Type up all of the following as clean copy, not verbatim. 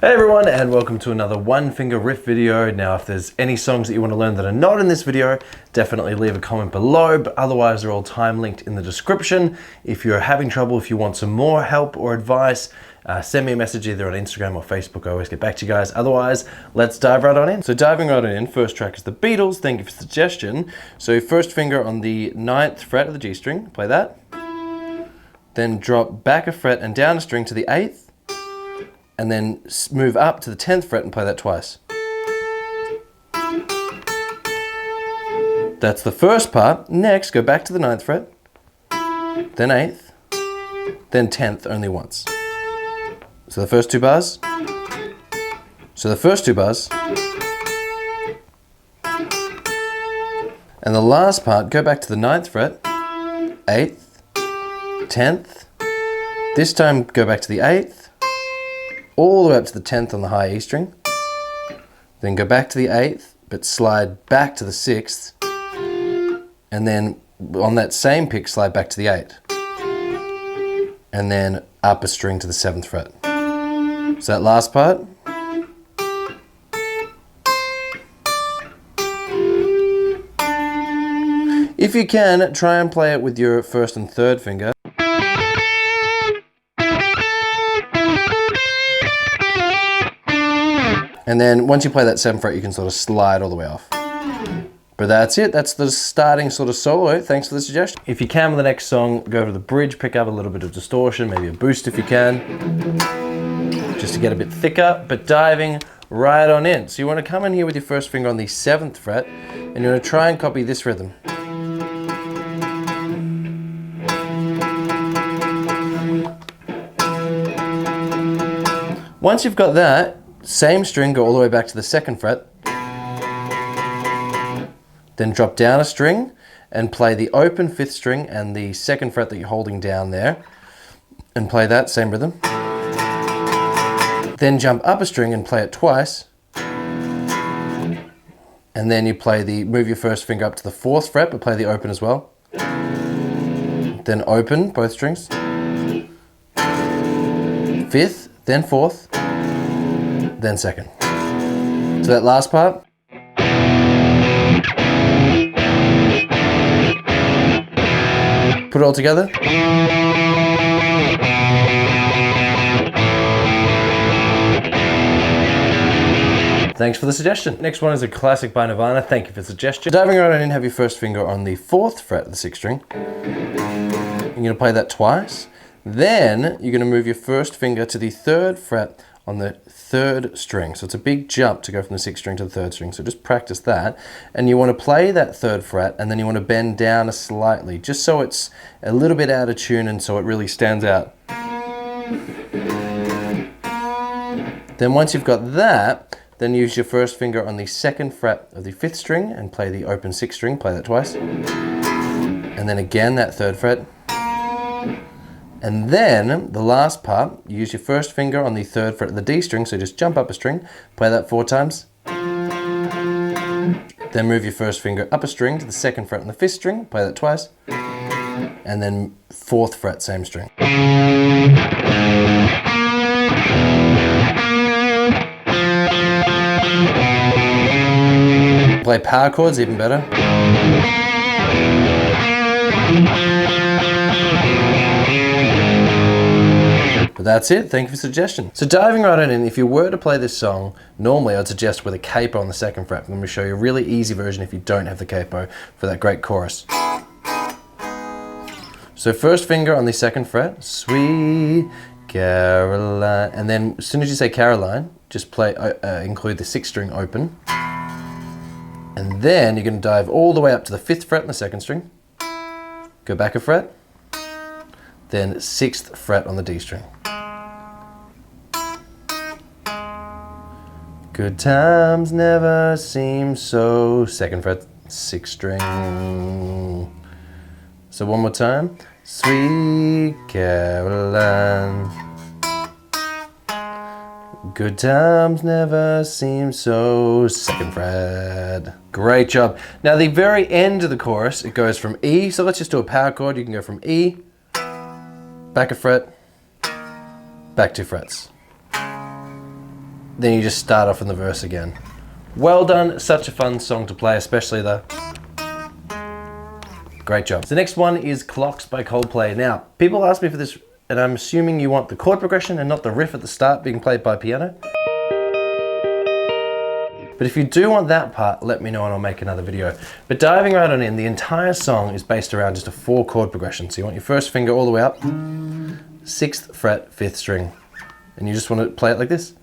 Hey everyone, and welcome to another one finger riff video. Now if there's any songs that you want to learn that are not in this video, definitely leave a comment below, but otherwise they're all time linked in the description. If you're having trouble, if you want some more help or advice, send me a message either on Instagram or Facebook. I always get back to you guys. Otherwise, let's dive right on in. So diving right on in, first track is the Beatles. Thank you for the suggestion. So first finger on the 9th fret of the G string, play that. Then drop back a fret and down a string to the 8th. And then move up to the 10th fret and play that twice. That's the first part. Next, go back to the 9th fret, then 8th, then 10th only once. So the first two bars. And the last part, go back to the 9th fret, 8th, 10th. This time go back to the 8th. All the way up to the 10th on the high E string, then go back to the 8th, but slide back to the 6th, and then on that same pick, slide back to the 8th, and then up a string to the 7th fret. So that last part. If you can, try and play it with your first and third finger. And then once you play that 7th fret, you can sort of slide all the way off. But that's it. That's the starting sort of solo. Thanks for the suggestion. If you can with the next song, go over to the bridge, pick up a little bit of distortion, maybe a boost if you can, just to get a bit thicker, but diving right on in. So you want to come in here with your first finger on the 7th fret, and you want to try and copy this rhythm. Once you've got that, same string, go all the way back to the 2nd fret, then drop down a string and play the open 5th string and the 2nd fret that you're holding down there, and play that same rhythm. Then jump up a string and play it twice, and then you move your first finger up to the 4th fret, but play the open as well. Then open both strings, 5th, then 4th, then 2nd. So that last part. Put it all together. Thanks for the suggestion. Next one is a classic by Nirvana. Thank you for the suggestion. Diving right in, have your first finger on the 4th fret of the 6th string. You're going to play that twice. Then you're going to move your first finger to the 3rd fret on the 3rd string. So it's a big jump to go from the 6th string to the 3rd string. So just practice that. And you want to play that 3rd fret, and then you want to bend down slightly, just so it's a little bit out of tune and so it really stands out. Then once you've got that, then use your first finger on the 2nd fret of the 5th string and play the open 6th string, play that twice. And then again that 3rd fret. And then the last part, use your first finger on the 3rd fret of the D string, so just jump up a string, play that 4 times. Then move your first finger up a string to the 2nd fret on the 5th string, play that twice. And then 4th fret, same string. Play power chords, even better. But that's it. Thank you for the suggestion. So diving right in, if you were to play this song, normally I'd suggest with a capo on the 2nd fret. I'm going to show you a really easy version if you don't have the capo for that great chorus. So first finger on the 2nd fret, Sweet Caroline, and then as soon as you say Caroline, just play include the 6th string open, and then you're going to dive all the way up to the 5th fret on the 2nd string, go back a fret, then 6th fret on the D string. Good times never seem so, 2nd fret, 6th string. So one more time. Sweet Caroline. Good times never seem so, 2nd fret. Great job. Now the very end of the chorus, it goes from E, so let's just do a power chord. You can go from E, back a fret, back 2 frets. then you just start off in the verse again. Well done, such a fun song to play, especially the... Great job. So the next one is Clocks by Coldplay. Now, people ask me for this, and I'm assuming you want the chord progression and not the riff at the start being played by piano. But if you do want that part, let me know and I'll make another video. But diving right on in, the entire song is based around just a 4 chord progression. So you want your first finger all the way up, 6th fret, 5th string. And you just want to play it like this.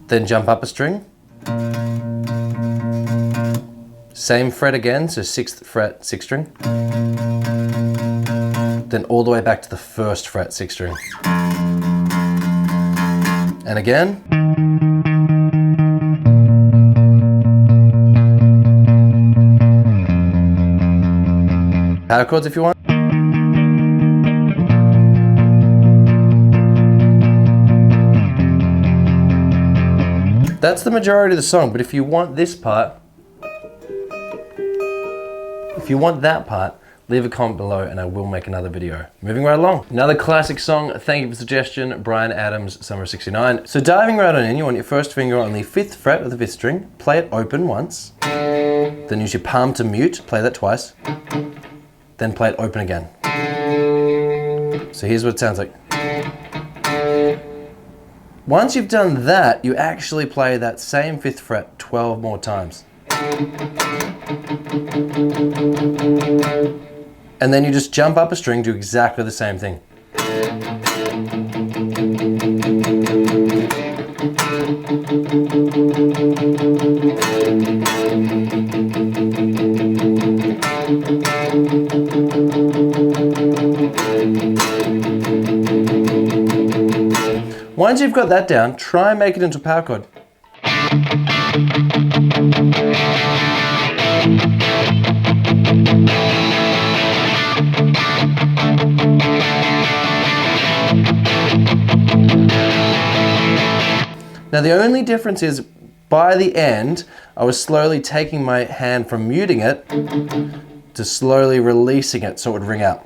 Then jump up a string. Same fret again, so 6th fret, 6th string. Then all the way back to the 1st fret, 6th string. And again. Power chords if you want. That's the majority of the song, but if you want this part, if you want that part, leave a comment below and I will make another video. Moving right along. Another classic song, thank you for the suggestion, Bryan Adams, Summer of '69. So diving right on in, you want your first finger on the 5th fret of the 5th string, play it open once, then use your palm to mute, play that twice, then play it open again. So here's what it sounds like. Once you've done that, you actually play that same 5th fret 12 more times. And then you just jump up a string, do exactly the same thing. Once you've got that down, try and make it into a power chord. Now the only difference is, by the end, I was slowly taking my hand from muting it to slowly releasing it so it would ring out.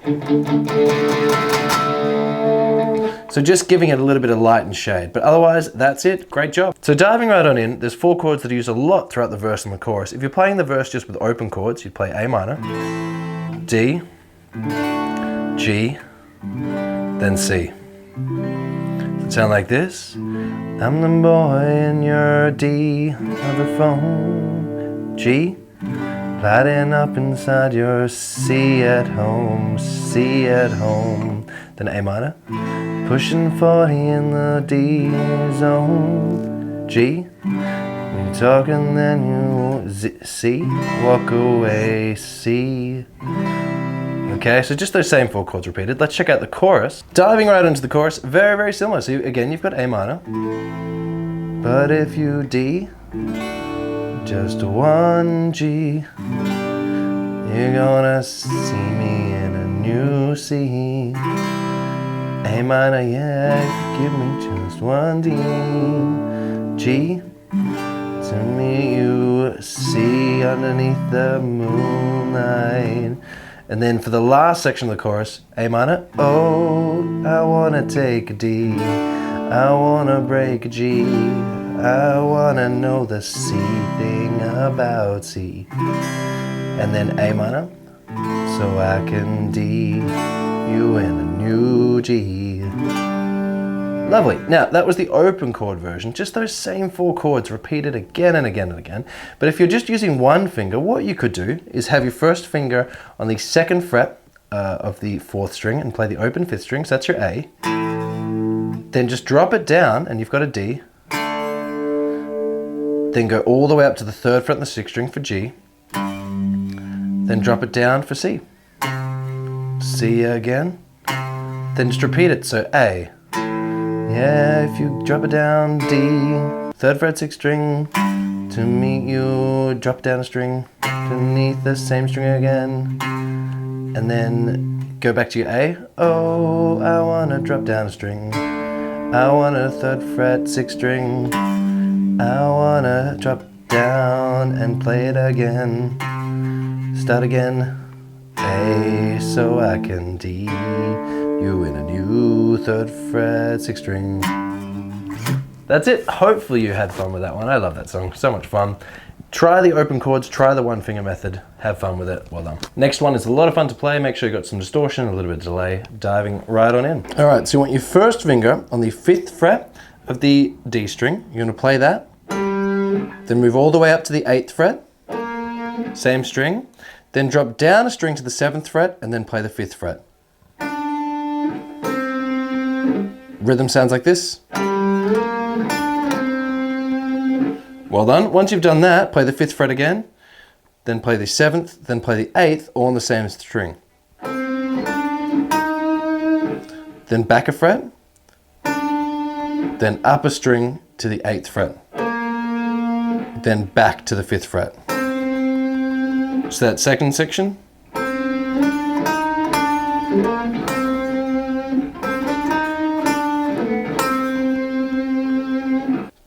So just giving it a little bit of light and shade, but otherwise that's it, great job. So diving right on in, there's 4 chords that are used a lot throughout the verse and the chorus. If you're playing the verse just with open chords, you'd play A minor, D, G, then C. Does it sound like this? I'm the boy in your D of the phone, G, lighting up inside your C at home, C at home, then A minor, pushing 40 in the D zone, G, when you're talking then you C, walk away, C. Okay, so just those same 4 chords repeated. Let's check out the chorus. Diving right into the chorus, very, very similar. So again, you've got A minor, but if you D, just 1 G, you're gonna see me in a new C. A minor, yeah, give me just 1 D, G, to me you see underneath the moonlight. And then for the last section of the chorus, A minor, oh, I wanna take a D, I wanna break a G, I wanna know the C thing about C. And then A minor, so I can D you in a new G. Lovely. Now, that was the open chord version, just those same 4 chords repeated again and again and again. But if you're just using one finger, what you could do is have your first finger on the 2nd fret of the 4th string and play the open 5th string, so that's your A. Then just drop it down and you've got a D. Then go all the way up to the 3rd fret and the 6th string for G. Then drop it down for C. C again. Then just repeat it, so A. Yeah, if you drop it down, D, 3rd fret, 6th string, to meet you, drop down a string, beneath the same string again, and then go back to your A. Oh, I wanna drop down a string, I want a 3rd fret, 6th string, I wanna drop down and play it again, start again, A, so I can D, you in a new 3rd fret, 6th string. That's it. Hopefully you had fun with that one. I love that song. So much fun. Try the open chords, try the one finger method, have fun with it, well done. Next one is a lot of fun to play, make sure you got some distortion, a little bit of delay, diving right on in. All right, so you want your first finger on the 5th fret of the D string, you're gonna play that, then move all the way up to the 8th fret, same string, then drop down a string to the 7th fret and then play the 5th fret. Rhythm sounds like this. Well done. Once you've done that, play the 5th fret again, then play the 7th, then play the 8th, all on the same string. Then back a fret, then up a string to the 8th fret, then back to the 5th fret. So that second section.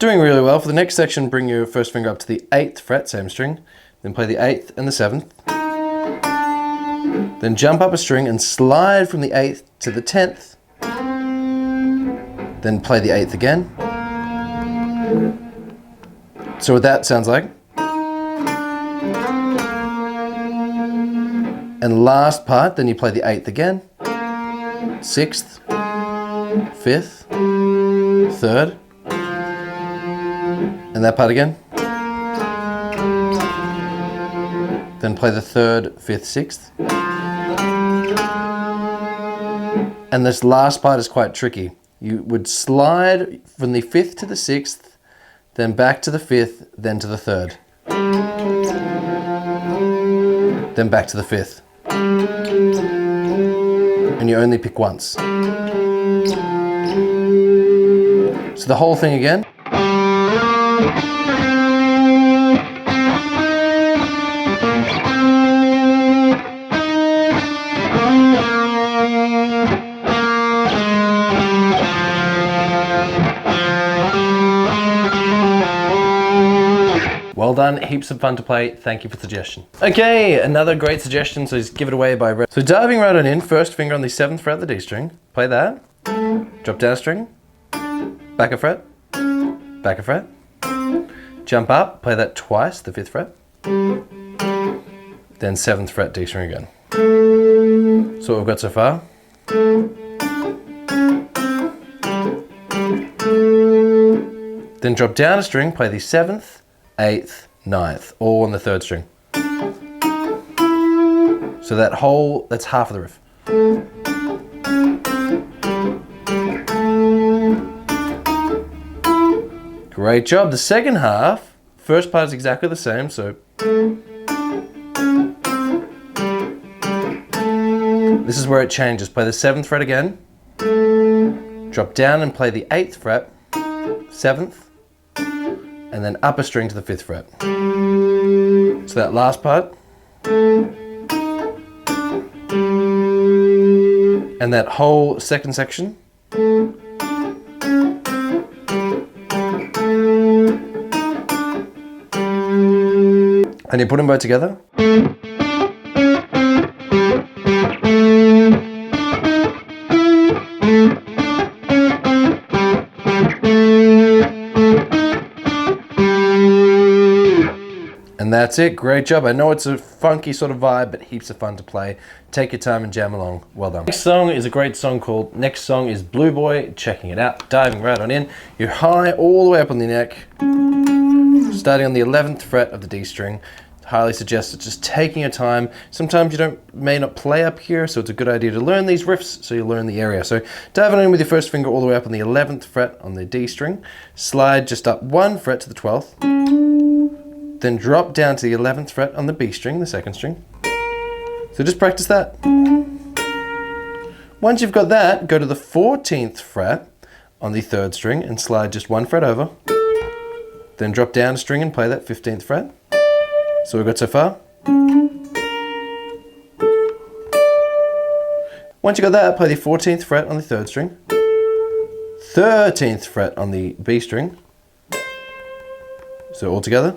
Doing really well. For the next section, bring your first finger up to the 8th fret, same string, then play the 8th and the 7th. Then jump up a string and slide from the 8th to the 10th. Then play the 8th again. So what that sounds like. And last part, then you play the 8th again, 6th, 5th, 3rd, and that part again. Then play the 3rd, 5th, 6th. And this last part is quite tricky. You would slide from the 5th to the 6th, then back to the 5th, then to the 3rd. Then back to the 5th. And you only pick once. So the whole thing again. Well done, heaps of fun to play. Thank you for the suggestion. Okay, another great suggestion, so just give it away by Riffs. So diving right on in, first finger on the 7th fret of the D string, play that, drop down a string, back a fret, jump up, play that twice, the 5th fret, then 7th fret D string again. So what we've got so far. Then drop down a string, play the 7th, 8th, 9th, all on the 3rd string. So that's half of the riff. Great job. The second half, first part is exactly the same, so this is where it changes. Play the 7th fret again, drop down and play the 8th fret, 7th, and then up a string to the 5th fret. So that last part. And that whole second section. And you put them both together. And that's it, great job. I know it's a funky sort of vibe, but heaps of fun to play. Take your time and jam along, well done. Next song is a great song called Next Song is Blue Boy, checking it out, diving right on in. You're high all the way up on the neck, starting on the 11th fret of the D string. Highly suggested just taking your time. Sometimes you may not play up here, so it's a good idea to learn these riffs so you learn the area. So diving in with your first finger all the way up on the 11th fret on the D string, slide just up 1 fret to the 12th, then drop down to the 11th fret on the B string, the 2nd string. So just practice that. Once you've got that, go to the 14th fret on the 3rd string and slide just 1 fret over. Then drop down a string and play that 15th fret. So we've got so far. Once you got that, play the 14th fret on the 3rd string, 13th fret on the B string. So all together.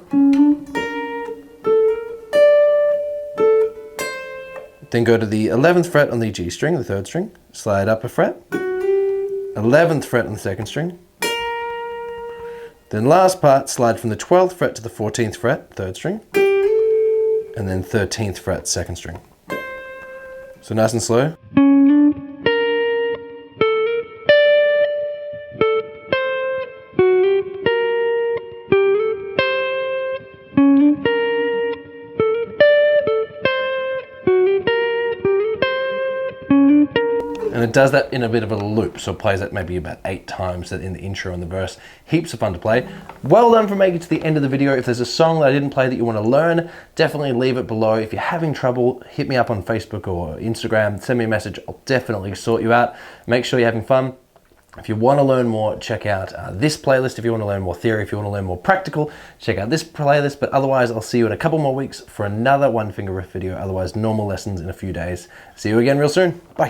Then go to the 11th fret on the G string, the 3rd string, slide up a fret, 11th fret on the 2nd string, Then last part, slide from the 12th fret to the 14th fret, 3rd string, and then 13th fret, 2nd string. So nice and slow. And it does that in a bit of a loop, so it plays that maybe about 8 times in the intro and the verse. Heaps of fun to play. Well done for making it to the end of the video. If there's a song that I didn't play that you want to learn, definitely leave it below. If you're having trouble, hit me up on Facebook or Instagram, send me a message. I'll definitely sort you out. Make sure you're having fun. If you want to learn more, check out this playlist. If you want to learn more theory, if you want to learn more practical, check out this playlist. But otherwise, I'll see you in a couple more weeks for another one finger riff video. Otherwise, normal lessons in a few days. See you again real soon. Bye.